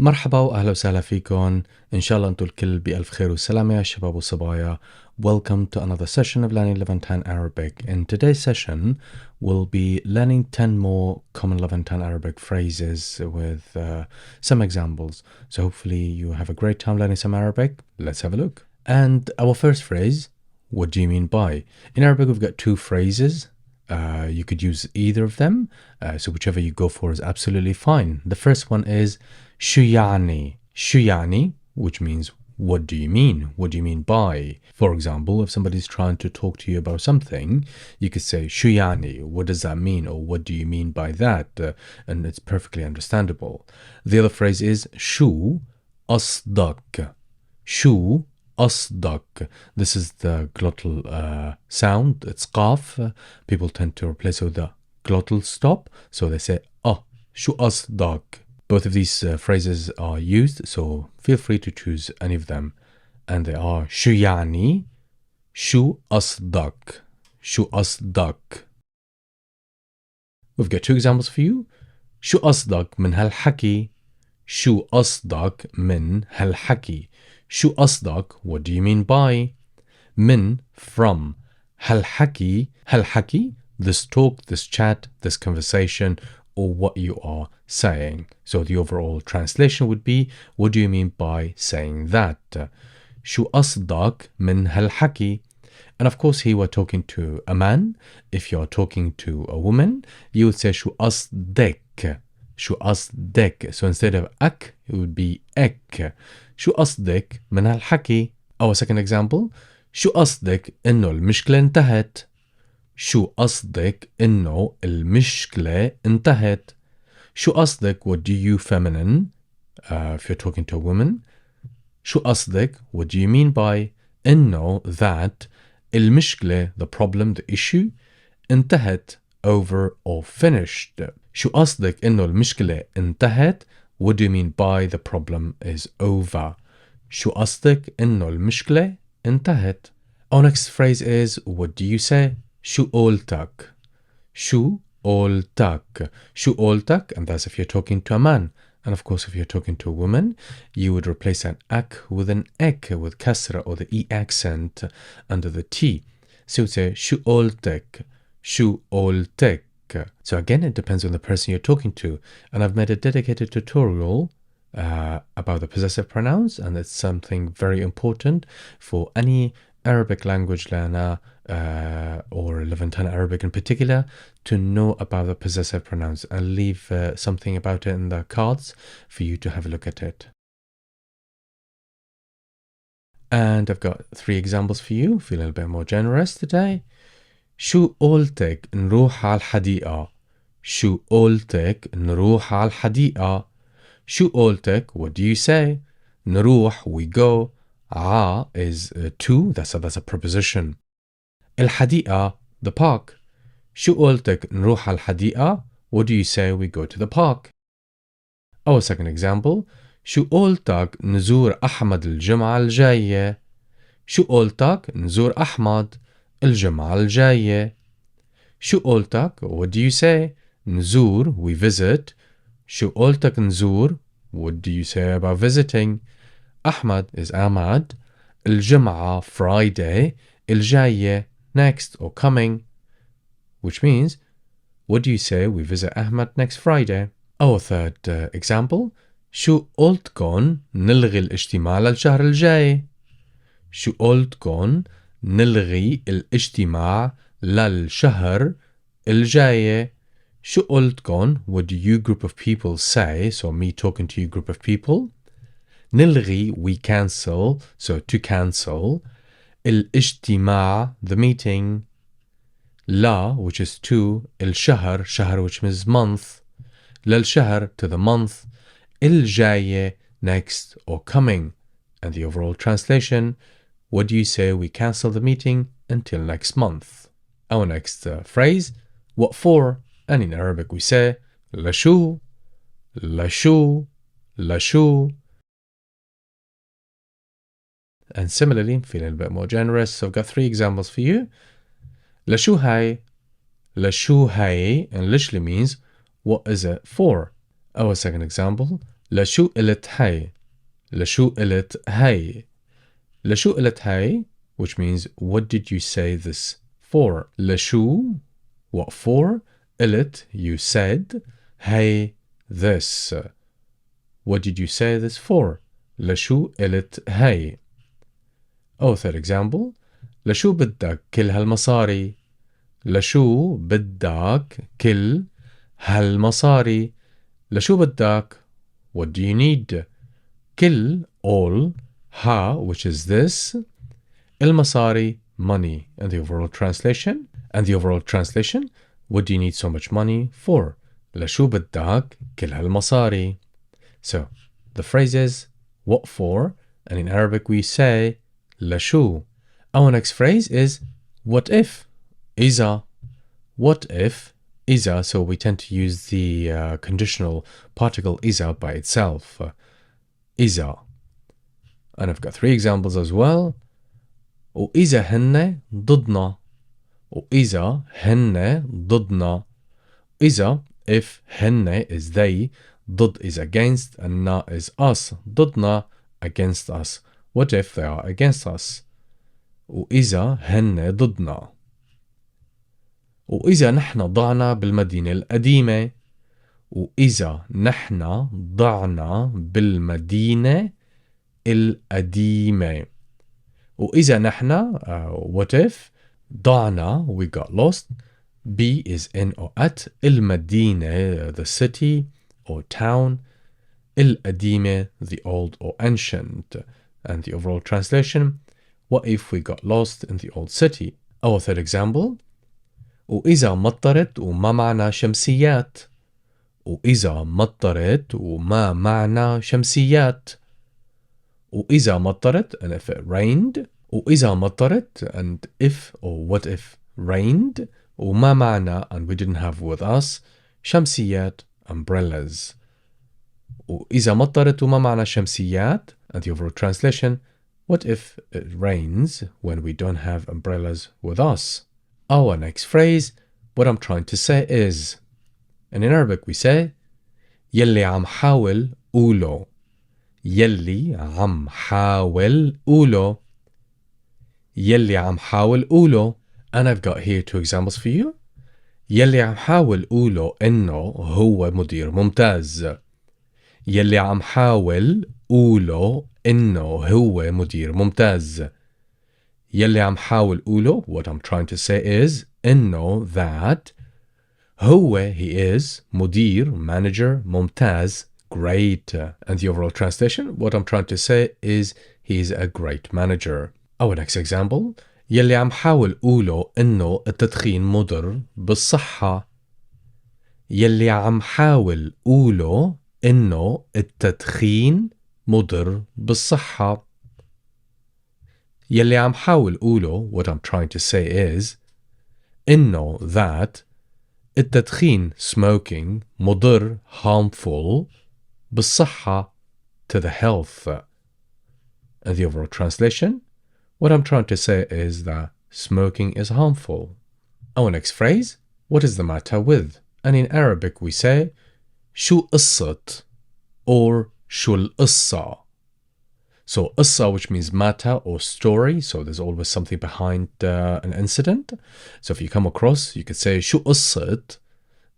مرحبا وأهلا وسهلا فيكم. إن شاء الله أنتم الكل بألف خير وسلامة يا شباب وصبايا. Welcome to another session of Learning Levantan Arabic. In today's session, we'll be learning 10 more common Levantan Arabic phrases with some examples. So hopefully you have a great time learning some Arabic. Let's have a look. And our first phrase, what do you mean by? In Arabic, we've got two phrases. You could use either of them. So whichever you go for is absolutely fine. The first one is شو يعني, which means what do you mean? What do you mean by? For example, if somebody's trying to talk to you about something, you could say شو يعني, what does that mean? Or what do you mean by that? And it's perfectly understandable. The other phrase is شو قصدك. شو قصدك. This is the glottal sound. It's قاف. People tend to replace it with the glottal stop. So they say شو قصدك. Both of these phrases are used, so feel free to choose any of them. And they are شو يعني, شو قصدك, شو قصدك. We've got two examples for you. شو قصدك من هالحكي, شو قصدك من هالحكي. شو قصدك, what do you mean by? من, from. هالحكي, this talk, this chat, this conversation, or what you are saying. So the overall translation would be, what do you mean by saying that? شو قصدك من هالحكي. And of course here we're talking to a man. If you're talking to a woman, you would say شو قصدك. شو قصدك. So instead of أك, it would be إك. شو قصدك من هالحكي. Our second example, شو قصدك إنه المشكلة انتهت. شو قصدك إنه المشكلة انتهت. شو قصدك, what do you feminine, if you're talking to a woman. شو قصدك, what do you mean by إنه that المشكلة, the problem, the issue, انتهت, over or finished. شو قصدك إنه المشكلة انتهت, what do you mean by the problem is over. شو قصدك إنه المشكلة انتهت. Our next phrase is, what do you say? شو قولتك. شو قولتك. شو قولتك, and that's if you're talking to a man. And of course, if you're talking to a woman, you would replace an ak with an ek, with kasra or the e accent under the t. So you'd say شو قولتك. شو قولتك. So again, it depends on the person you're talking to. And I've made a dedicated tutorial about the possessive pronouns, and it's something very important for any Arabic language learner or Levantan Arabic in particular to know about the possessive pronouns. I'll leave something about it in the cards for you to have a look at it. And I've got 3 examples for you. Feel a little bit more generous today. شو قولتك نروح على الحديقة. شو قولتك نروح على الحديقة. شو قولتك, what do you say? نروح, we go. is to, that's a preposition. الحديقة, the park. شو قولتك نروح على الحديقة, what do you say, we go to the park. Our second example, شو قولتك نزور أحمد الجمعة الجاية. شو قولتك نزور أحمد الجمعة الجاية. شو قولتك, what do you say, نزور, we visit. شو قولتك نزور, what do you say about visiting. أحمد is Ahmad. الجمعة, Friday. الجاية, next or coming. Which means, what do you say, we visit Ahmad next Friday. Our third example, شو قولتكن نلغي الاجتماع للشهر الجاي. شو قولتكن نلغي الاجتماع للشهر الجاي. شو قولتكن, what do you group of people say, so me talking to you group of people. نلغي, we cancel, so to cancel. الاجتماع, the meeting. لا, which is to. الشهر, شهر, which means month. للشهر, to the month. الجاية, next or coming. And the overall translation, what do you say, we cancel the meeting until next month. Our next phrase, what for? And in Arabic we say لشو. لشو. لشو. And similarly, feeling a bit more generous, so I've got 3 examples for you. لشو هاي. لشو هاي, and literally means, what is it for? Our second example, لشو قلت هي لشو قلت هي لشو قلت هي which means what did you say this for لشو what for قلت you said هي this what did you say this for لشو قلت هي أو third example لشو بدك كل هالمصاري لشو بدك كل هالمصاري لشو بدك what do you need كل all ha which is this المصاري money and the overall translation what do you need so much money for لشو بدك كل هالمصاري so the phrase is what for and in Arabic we say لشو. Our next phrase is what if إذا what if إذا so we tend to use the conditional particle إذا by itself إذا and I've got 3 examples as well وإذا هن ضدنا وإذا هن ضدنا إذا if هن is they ضد is against and na is us ضدنا against us what if they are against us وإذا هن ضدنا وإذا نحن ضعنا بالمدينة القديمة وإذا نحن ضعنا بالمدينة القديمة وإذا نحن what if ضعنا we got lost be is in or at المدينة the city or town القديمة the old or ancient and the overall translation what if we got lost in the old city our third example وإذا مطرت وما معنا شمسيات وإذا مطرت وما معنا شمسيات وإذا مطرت and if it rained وإذا مطرت and if or what if rained وما معنا and we didn't have with us شمسيات umbrellas وإذا مطرت وما معنا شمسيات and the overall translation what if it rains when we don't have umbrellas with us our next phrase what I'm trying to say is and in Arabic we say يلي عم حاول قوله يلي عم حاول قوله يلي عم حاول قوله and I've got here 2 examples for you يلي عم حاول قوله إنه هو مدير ممتاز يلي عم حاول قوله إنه هو مدير ممتاز يلي عم حاول قوله what I'm trying to say is إنه that هو he is مدير manager ممتاز great and the overall translation what I'm trying to say is he's a great manager our next example يلي عم حاول قوله إنه التدخين مضر بالصحة يلي عم حاول قوله إنه التدخين مضر بالصحة يلي عم حاول قوله what I'm trying to say is إنه that التدخين smoking مضر harmful بالصحة to the health and the overall translation what I'm trying to say is that smoking is harmful our next phrase what is the matter with and in Arabic we say شو قصة or شو القصة so قصة which means matter or story so there's always something behind an incident so if you come across you could say شو قصة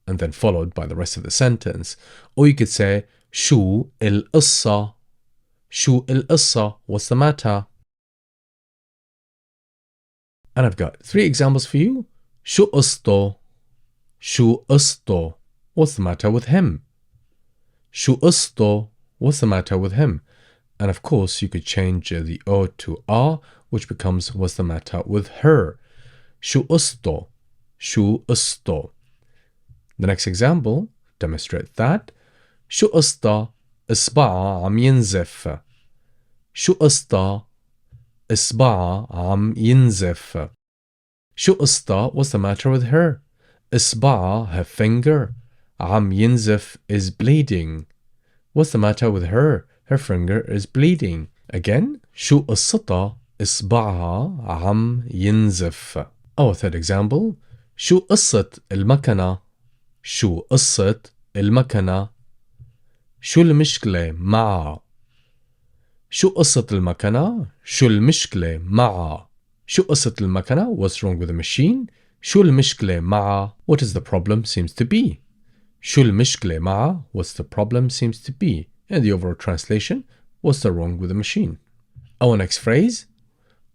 and then followed by the rest of the sentence or you could say شو القصة شو القصة what's the matter and I've got 3 examples for you شو قصته شو قصته what's the matter with him شو قصته what's the matter with him and of course you could change the O to R which becomes what's the matter with her شو قصته شو قصته the next example demonstrate that شو قصته إصبعها عم ينزف شو قصته إصبعها عم ينزف شو قصته what's the matter with her إصبعها her finger عم ينزف is bleeding what's the matter with her finger is bleeding again شو قصتها إصبعها عم ينزف our third example شو قصة المكنة شو قصة المكنة شو المشكلة مع؟ شو قصة المكنة؟ شو المشكلة مع؟ شو قصة المكنة؟ What's wrong with the machine? شو المشكلة مع? What is the problem seems to be? شو المشكلة مع? What's the problem seems to be? And the overall translation, what's the wrong with the machine? Our next phrase,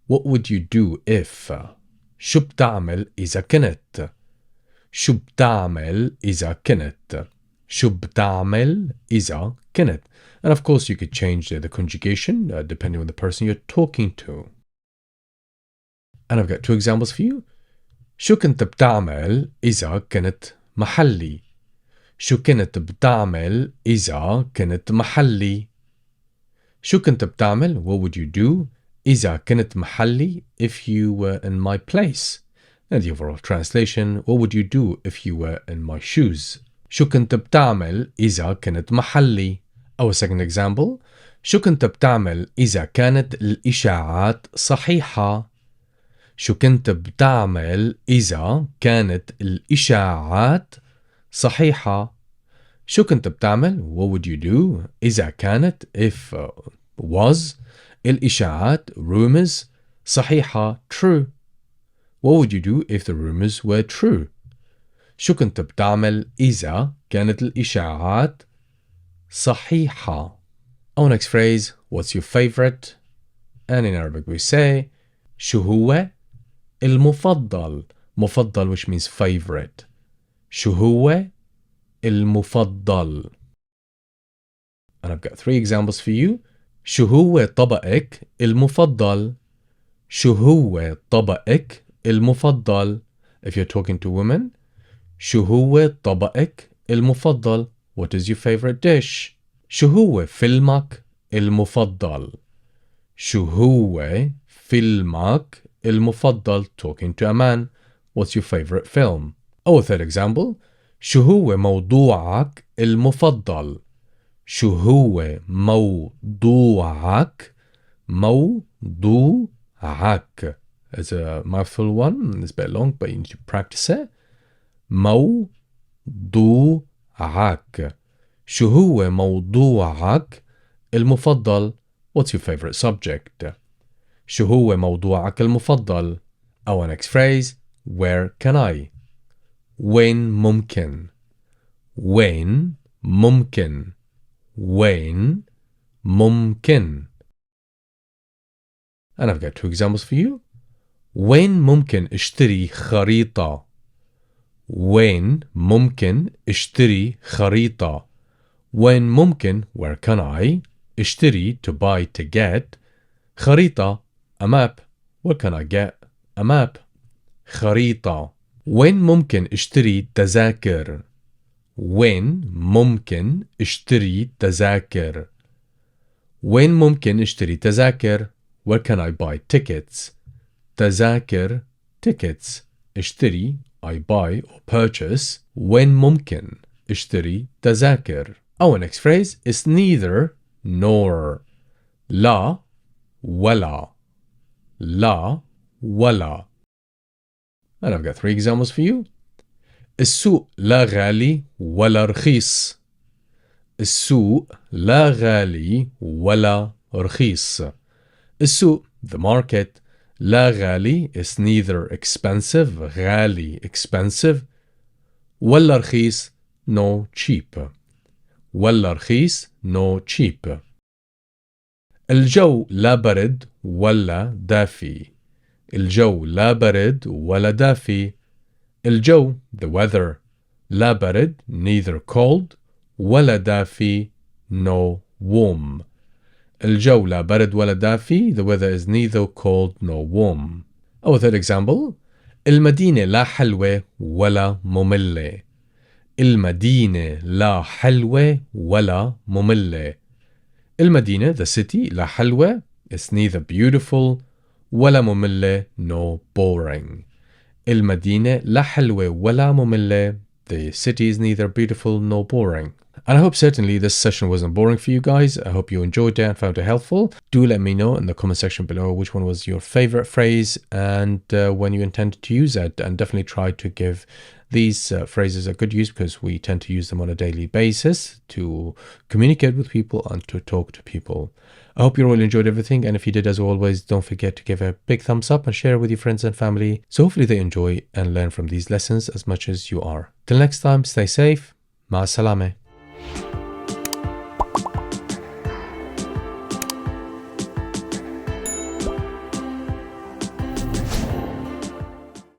what would you do if? شو بتعمل إذا كنت؟ شو بتعمل إذا كنت؟ شو بتعمل إذا كنت? And of course you could change the conjugation depending on the person you're talking to. And I've got two examples for you. شو كنت بتعمل إذا كنت محلي؟ شو كنت بتعمل إذا كنت محلي؟ شو كنت بتعمل? What would you do إذا كنت محلي if you were in my place? And the overall translation, what would you do if you were in my shoes? شو كنت بتعمل إذا كنت محلي؟ Our second example, شو كنت بتعمل إذا كانت الإشاعات صحيحة؟ شو كنت بتعمل إذا كانت الإشاعات صحيحة؟ شو كنت بتعمل؟ What would you do إذا كانت if was الإشاعات rumors صحيحة true. What would you do if the rumors were true? شو كنت بتعمل إذا كانت الإشاعات صحيحة? Our next phrase, what's your favorite? And in Arabic we say شو هو المفضل. مفضل which means favorite. شو هو المفضل. And I've got three examples for you. شو هو طبقك المفضل؟ شو هو طبقك المفضل؟ If you're talking to women, شو هو طبقك المفضل? What is your favorite dish? شو هو فيلمك المفضل؟ شو هو فيلمك المفضل? Talking to a man, what's your favorite film? Our third example, شو هو موضوعك المفضل؟ شو هو موضوعك؟ موضوعك. It's a mouthful one, it's a bit long, but you need to practice it. موضوعك. شو هو موضوعك المفضل؟ What's your favorite subject? شو هو موضوعك المفضل؟ Our next phrase, where can I? وين ممكن؟ وين ممكن؟ وين ممكن؟ And I've got two examples for you. وين ممكن اشتري خريطة؟ وين ممكن اشتري خريطة؟ وين ممكن where can I اشتري to buy to get خريطة a map. Where can I get a map? خريطة. وين ممكن اشتري تذاكر؟ وين ممكن اشتري تذاكر؟ وين ممكن اشتري تذاكر؟ Where can I buy tickets? تذاكر tickets. اشتري I buy or purchase. وين ممكن اشتري تذاكر. Our next phrase is neither nor. لا ولا. لا ولا. And I've got three examples for you. السوق لا غالي ولا رخيص. السوق لا غالي ولا رخيص. السوق the market. لا غالي is neither expensive غالي expensive ولا رخيص no cheap. ولا رخيص no cheap. الجو لا برد ولا دافي. الجو لا برد ولا دافي. الجو the weather. لا برد neither cold ولا دافي no warm. الجو لا برد ولا دافي. The weather is neither cold nor warm. Our third example. المدينة لا حلوة ولا مملة. المدينة لا حلوة ولا مملة. المدينة the city لا حلوة is neither beautiful ولا مملة no boring. المدينة لا حلوة ولا مملة. The city is neither beautiful nor boring. And I hope certainly this session wasn't boring for you guys. I hope you enjoyed it and found it helpful. Do let me know in the comment section below which one was your favorite phrase and when you intended to use it. And definitely try to give these phrases a good use, because we tend to use them on a daily basis to communicate with people and to talk to people. I hope you all enjoyed everything, and if you did, as always, don't forget to give a big thumbs up and share with your friends and family, so hopefully they enjoy and learn from these lessons as much as you are. Till next time, stay safe. Ma salame.